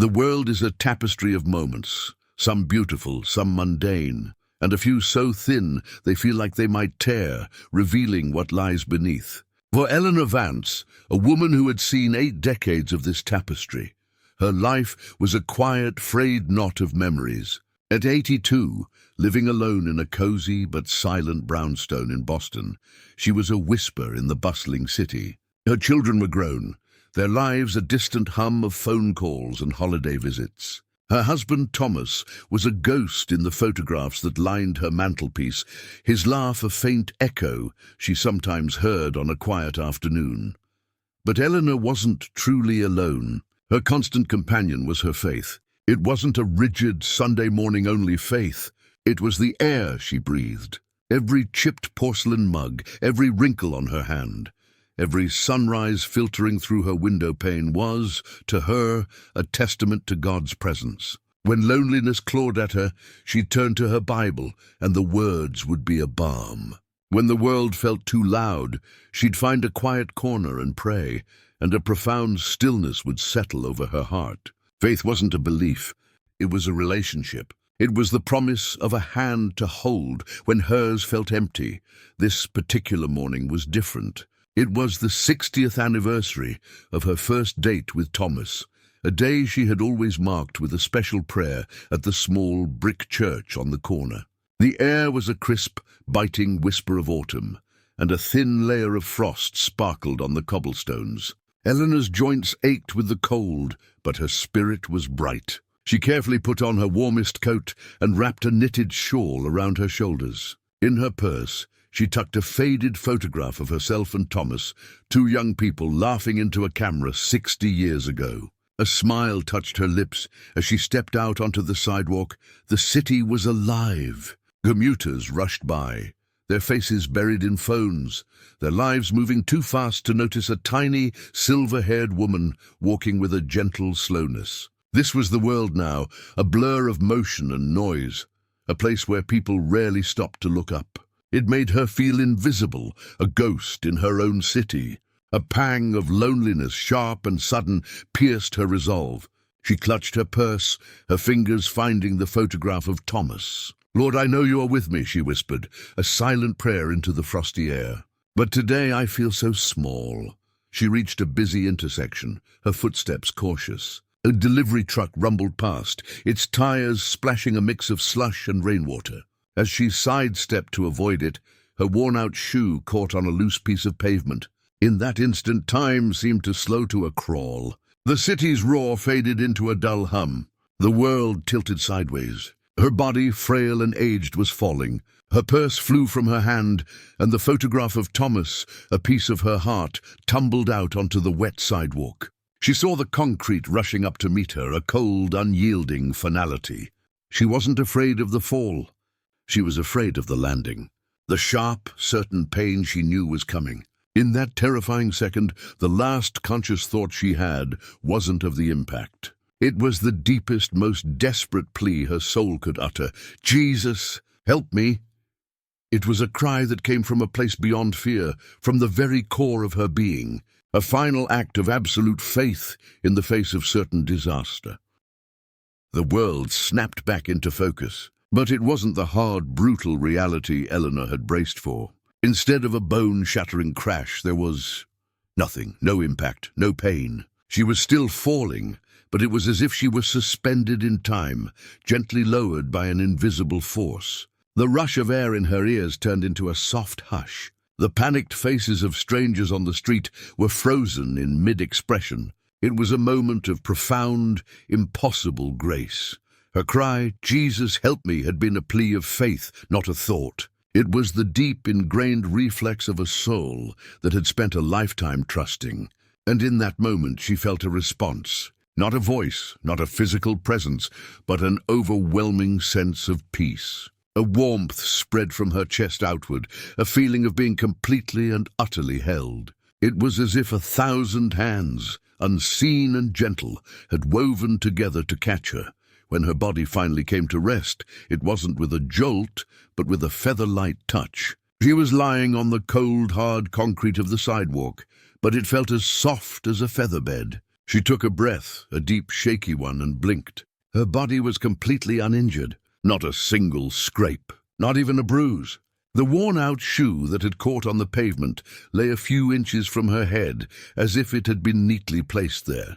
The world is a tapestry of moments, some beautiful, some mundane, and a few so thin they feel like they might tear, revealing what lies beneath. For Eleanor Vance, a woman who had seen 8 decades of this tapestry, her life was a quiet, frayed knot of memories. At 82, living alone in a cozy but silent brownstone in Boston, she was a whisper in the bustling city. Her children were grown, their lives a distant hum of phone calls and holiday visits. Her husband, Thomas, was a ghost in the photographs that lined her mantelpiece, his laugh a faint echo she sometimes heard on a quiet afternoon. But Eleanor wasn't truly alone. Her constant companion was her faith. It wasn't a rigid Sunday morning only faith. It was the air she breathed. Every chipped porcelain mug, every wrinkle on her hand, every sunrise filtering through her window pane was, to her, a testament to God's presence. When loneliness clawed at her, she'd turn to her Bible, and the words would be a balm. When the world felt too loud, she'd find a quiet corner and pray, and a profound stillness would settle over her heart. Faith wasn't a belief, it was a relationship. It was the promise of a hand to hold when hers felt empty. This particular morning was different. It was the 60th anniversary of her first date with Thomas, a day she had always marked with a special prayer at the small brick church on the corner. The air was a crisp, biting whisper of autumn, and a thin layer of frost sparkled on the cobblestones. Eleanor's joints ached with the cold, but her spirit was bright. She carefully put on her warmest coat and wrapped a knitted shawl around her shoulders. In her purse, she tucked a faded photograph of herself and Thomas, 2 young people laughing into a camera 60 years ago. A smile touched her lips as she stepped out onto the sidewalk. The city was alive. Commuters rushed by, their faces buried in phones, their lives moving too fast to notice a tiny, silver-haired woman walking with a gentle slowness. This was the world now, a blur of motion and noise, a place where people rarely stopped to look up. It made her feel invisible, a ghost in her own city. A pang of loneliness, sharp and sudden, pierced her resolve. She clutched her purse, her fingers finding the photograph of Thomas. "Lord, I know you are with me," she whispered, a silent prayer into the frosty air. "But today I feel so small." She reached a busy intersection, her footsteps cautious. A delivery truck rumbled past, its tires splashing a mix of slush and rainwater. As she sidestepped to avoid it, her worn-out shoe caught on a loose piece of pavement. In that instant, time seemed to slow to a crawl. The city's roar faded into a dull hum. The world tilted sideways. Her body, frail and aged, was falling. Her purse flew from her hand, and the photograph of Thomas, a piece of her heart, tumbled out onto the wet sidewalk. She saw the concrete rushing up to meet her, a cold, unyielding finality. She wasn't afraid of the fall. She was afraid of the landing. The sharp, certain pain she knew was coming. In that terrifying second, the last conscious thought she had wasn't of the impact. It was the deepest, most desperate plea her soul could utter. "Jesus, help me!" It was a cry that came from a place beyond fear, from the very core of her being, a final act of absolute faith in the face of certain disaster. The world snapped back into focus, but it wasn't the hard, brutal reality Eleanor had braced for. Instead of a bone-shattering crash, there was nothing, no impact, no pain. She was still falling, but it was as if she was suspended in time, gently lowered by an invisible force. The rush of air in her ears turned into a soft hush. The panicked faces of strangers on the street were frozen in mid-expression. It was a moment of profound, impossible grace. Her cry, "Jesus, help me," had been a plea of faith, not a thought. It was the deep, ingrained reflex of a soul that had spent a lifetime trusting. And in that moment she felt a response. Not a voice, not a physical presence, but an overwhelming sense of peace. A warmth spread from her chest outward, a feeling of being completely and utterly held. It was as if 1,000 hands, unseen and gentle, had woven together to catch her. When her body finally came to rest, it wasn't with a jolt, but with a feather-light touch. She was lying on the cold, hard concrete of the sidewalk, but it felt as soft as a featherbed. She took a breath, a deep, shaky one, and blinked. Her body was completely uninjured. Not a single scrape, not even a bruise. The worn-out shoe that had caught on the pavement lay a few inches from her head, as if it had been neatly placed there.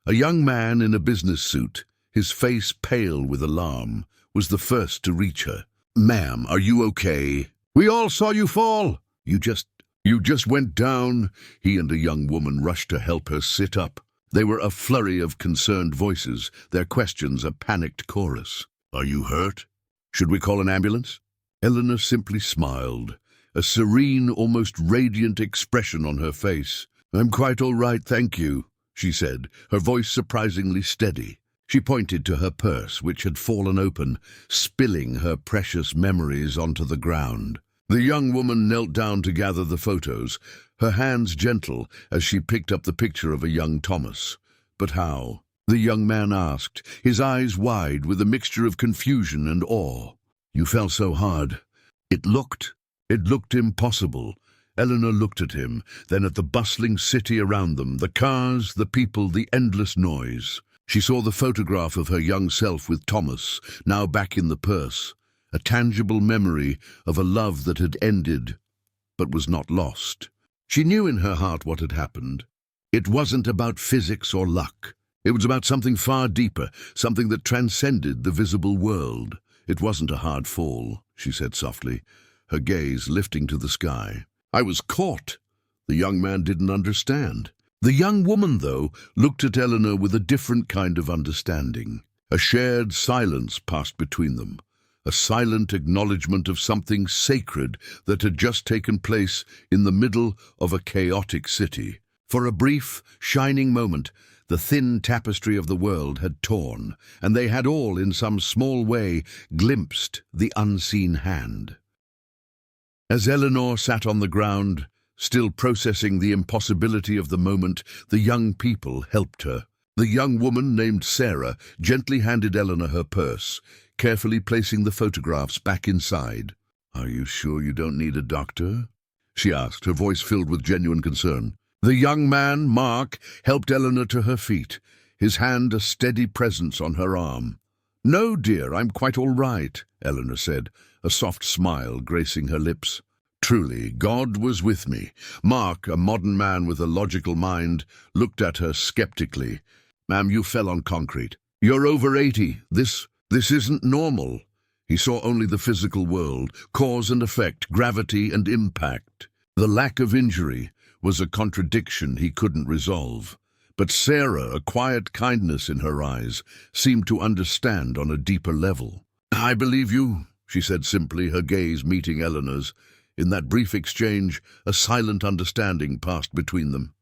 A young man in a business suit, his face pale with alarm, was the first to reach her. "Ma'am, are you okay? We all saw you fall. You just went down." He and a young woman rushed to help her sit up. They were a flurry of concerned voices, their questions a panicked chorus. "Are you hurt? Should we call an ambulance?" Eleanor simply smiled, a serene, almost radiant expression on her face. "I'm quite all right, thank you," she said, her voice surprisingly steady. She pointed to her purse, which had fallen open, spilling her precious memories onto the ground. The young woman knelt down to gather the photos, her hands gentle as she picked up the picture of a young Thomas. "But how?" the young man asked, his eyes wide with a mixture of confusion and awe. "You fell so hard. It looked impossible." Eleanor looked at him, then at the bustling city around them, the cars, the people, the endless noise. She saw the photograph of her young self with Thomas, now back in the purse, a tangible memory of a love that had ended, but was not lost. She knew in her heart what had happened. It wasn't about physics or luck. It was about something far deeper, something that transcended the visible world. "It wasn't a hard fall," she said softly, her gaze lifting to the sky. "I was caught." The young man didn't understand. The young woman, though, looked at Eleanor with a different kind of understanding. A shared silence passed between them, a silent acknowledgement of something sacred that had just taken place in the middle of a chaotic city. For a brief, shining moment, the thin tapestry of the world had torn, and they had all, in some small way, glimpsed the unseen hand. As Eleanor sat on the ground, still processing the impossibility of the moment, the young people helped her. The young woman, named Sarah, gently handed Eleanor her purse, carefully placing the photographs back inside. "Are you sure you don't need a doctor?" she asked, her voice filled with genuine concern. The young man, Mark, helped Eleanor to her feet, his hand a steady presence on her arm. "No, dear, I'm quite all right," Eleanor said, a soft smile gracing her lips. Truly, God was with me. Mark, a modern man with a logical mind, looked at her skeptically. "Ma'am, you fell on concrete. You're over 80. This isn't normal." He saw only the physical world, cause and effect, gravity and impact. The lack of injury was a contradiction he couldn't resolve. But Sarah, a quiet kindness in her eyes, seemed to understand on a deeper level. "I believe you," she said simply, her gaze meeting Eleanor's. In that brief exchange, a silent understanding passed between them.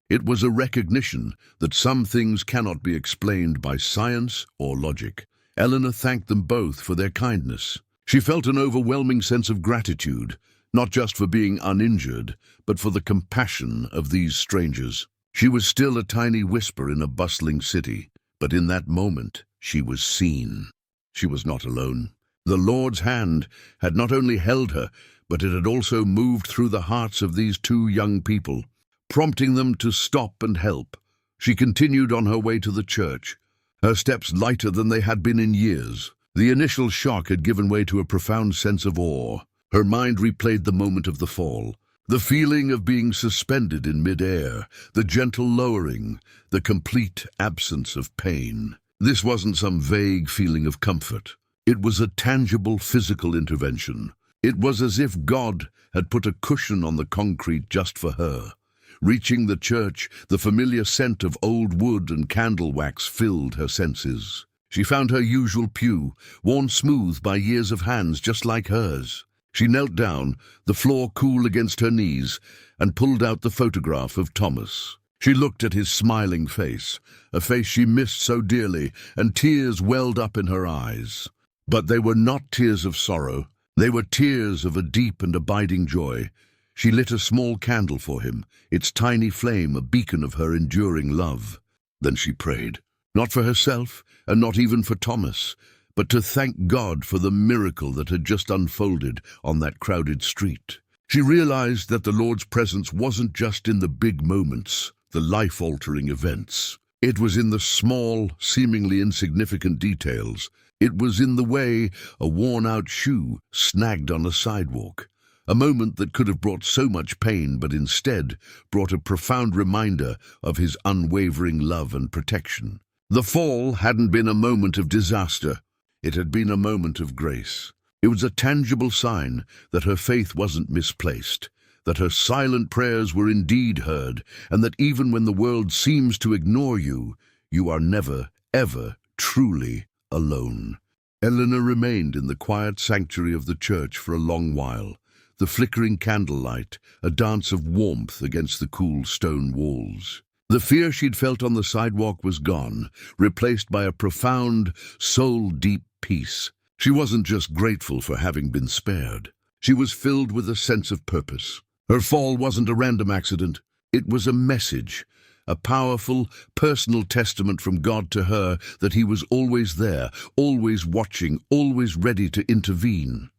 It was a recognition that some things cannot be explained by science or logic. Eleanor thanked them both for their kindness. She felt an overwhelming sense of gratitude, not just for being uninjured, but for the compassion of these strangers. She was still a tiny whisper in a bustling city, but in that moment she was seen. She was not alone. The Lord's hand had not only held her, but it had also moved through the hearts of these two young people, prompting them to stop and help. She continued on her way to the church, her steps lighter than they had been in years. The initial shock had given way to a profound sense of awe. Her mind replayed the moment of the fall, the feeling of being suspended in mid-air, the gentle lowering, the complete absence of pain. This wasn't some vague feeling of comfort. It was a tangible physical intervention. It was as if God had put a cushion on the concrete just for her. Reaching the church, the familiar scent of old wood and candle wax filled her senses. She found her usual pew, worn smooth by years of hands just like hers. She knelt down, the floor cool against her knees, and pulled out the photograph of Thomas. She looked at his smiling face, a face she missed so dearly, and tears welled up in her eyes. But they were not tears of sorrow. They were tears of a deep and abiding joy. She lit a small candle for him, its tiny flame a beacon of her enduring love. Then she prayed, not for herself, and not even for Thomas, but to thank God for the miracle that had just unfolded on that crowded street. She realized that the Lord's presence wasn't just in the big moments. the life-altering events. It was in the small, seemingly insignificant details. It was in the way a worn-out shoe snagged on a sidewalk. A moment that could have brought so much pain, but instead brought a profound reminder of his unwavering love and protection. The fall hadn't been a moment of disaster. It had been a moment of grace. It was a tangible sign that her faith wasn't misplaced, that her silent prayers were indeed heard, and that even when the world seems to ignore you, you are never, ever truly alone. Eleanor remained in the quiet sanctuary of the church for a long while, the flickering candlelight a dance of warmth against the cool stone walls. The fear she'd felt on the sidewalk was gone, replaced by a profound, soul-deep peace. She wasn't just grateful for having been spared. She was filled with a sense of purpose. Her fall wasn't a random accident. It was a message, a powerful, personal testament from God to her that he was always there, always watching, always ready to intervene.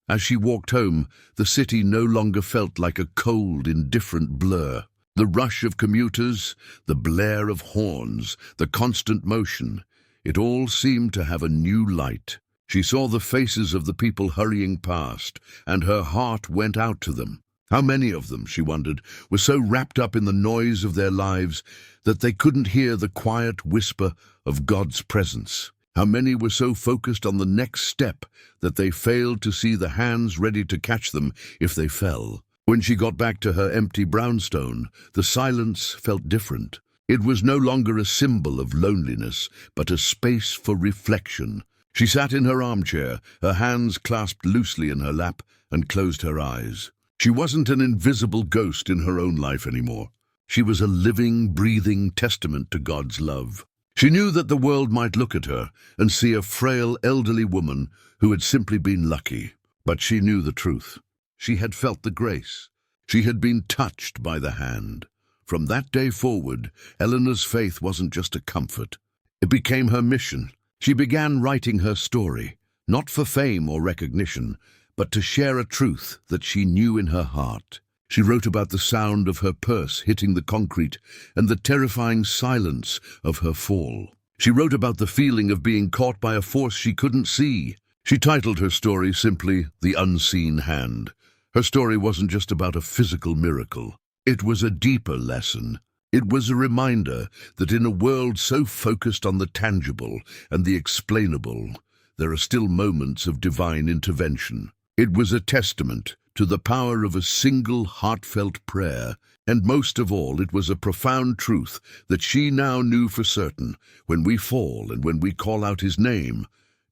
As she walked home, the city no longer felt like a cold, indifferent blur. The rush of commuters, the blare of horns, the constant motion, it all seemed to have a new light. She saw the faces of the people hurrying past, and her heart went out to them. How many of them, she wondered, were so wrapped up in the noise of their lives that they couldn't hear the quiet whisper of God's presence? How many were so focused on the next step that they failed to see the hands ready to catch them if they fell? When she got back to her empty brownstone, the silence felt different. It was no longer a symbol of loneliness, but a space for reflection. She sat in her armchair, her hands clasped loosely in her lap, and closed her eyes. She wasn't an invisible ghost in her own life anymore. She was a living, breathing testament to God's love. She knew that the world might look at her and see a frail, elderly woman who had simply been lucky. But she knew the truth. She had felt the grace. She had been touched by the hand. From that day forward, Eleanor's faith wasn't just a comfort. It became her mission. She began writing her story, not for fame or recognition, but to share a truth that she knew in her heart. She wrote about the sound of her purse hitting the concrete and the terrifying silence of her fall. She wrote about the feeling of being caught by a force she couldn't see. She titled her story simply The Unseen Hand. Her story wasn't just about a physical miracle. It was a deeper lesson. It was a reminder that in a world so focused on the tangible and the explainable, there are still moments of divine intervention. It was a testament to the power of a single heartfelt prayer, and most of all, it was a profound truth that she now knew for certain. When we fall and when we call out his name,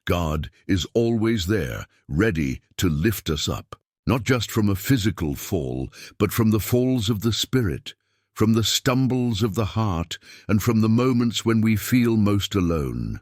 God is always there, ready to lift us up, not just from a physical fall, but from the falls of the spirit, from the stumbles of the heart, and from the moments when we feel most alone.